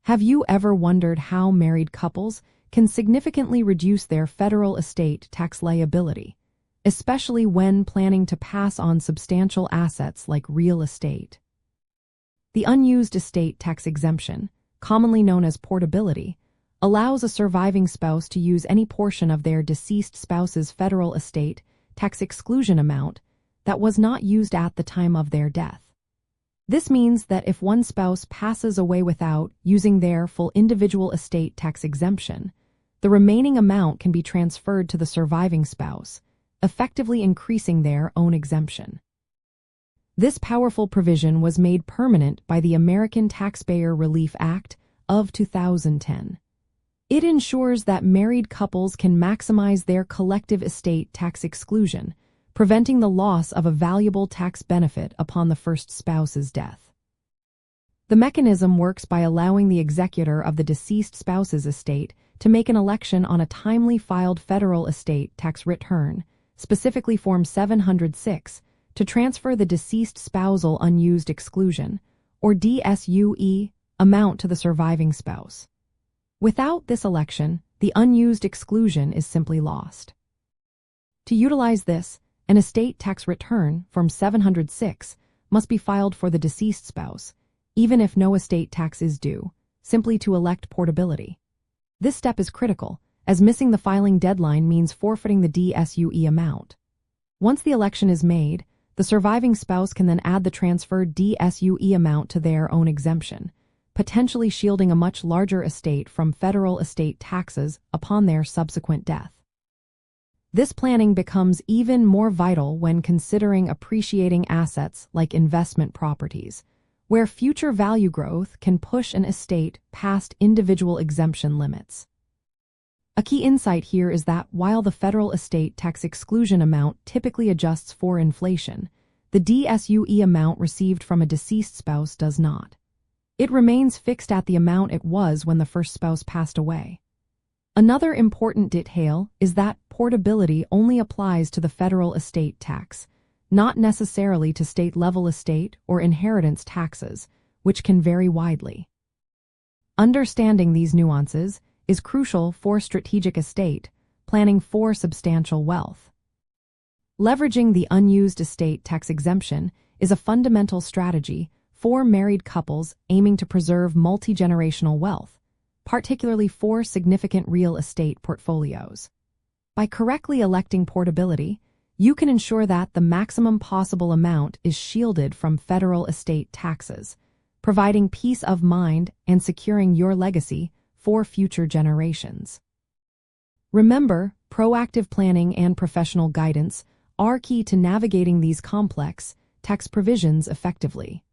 Have you ever wondered how married couples can significantly reduce their federal estate tax liability, especially when planning to pass on substantial assets like real estate? The unused estate tax exemption, commonly known as portability, allows a surviving spouse to use any portion of their deceased spouse's federal estate tax exclusion amount that was not used at the time of their death. This means that if one spouse passes away without using their full individual estate tax exemption, the remaining amount can be transferred to the surviving spouse, effectively increasing their own exemption. This powerful provision was made permanent by the American Taxpayer Relief Act of 2010. It ensures that married couples can maximize their collective estate tax exclusion, preventing the loss of a valuable tax benefit upon the first spouse's death. The mechanism works by allowing the executor of the deceased spouse's estate to make an election on a timely filed federal estate tax return, specifically Form 706, to transfer the deceased spousal unused exclusion, or DSUE, amount to the surviving spouse. Without this election, the unused exclusion is simply lost. To utilize this, an estate tax return, Form 706, must be filed for the deceased spouse, even if no estate tax is due, simply to elect portability. This step is critical, as missing the filing deadline means forfeiting the DSUE amount. Once the election is made, the surviving spouse can then add the transferred DSUE amount to their own exemption, potentially shielding a much larger estate from federal estate taxes upon their subsequent death. This planning becomes even more vital when considering appreciating assets like investment properties, where future value growth can push an estate past individual exemption limits. A key insight here is that while the federal estate tax exclusion amount typically adjusts for inflation, the DSUE amount received from a deceased spouse does not. It remains fixed at the amount it was when the first spouse passed away. Another important detail is that portability only applies to the federal estate tax, not necessarily to state-level estate or inheritance taxes, which can vary widely. Understanding these nuances is crucial for strategic estate planning for substantial wealth. Leveraging the unused estate tax exemption is a fundamental strategy for married couples aiming to preserve multi-generational wealth, particularly for significant real estate portfolios. By correctly electing portability, you can ensure that the maximum possible amount is shielded from federal estate taxes, providing peace of mind and securing your legacy for future generations. Remember, proactive planning and professional guidance are key to navigating these complex tax provisions effectively.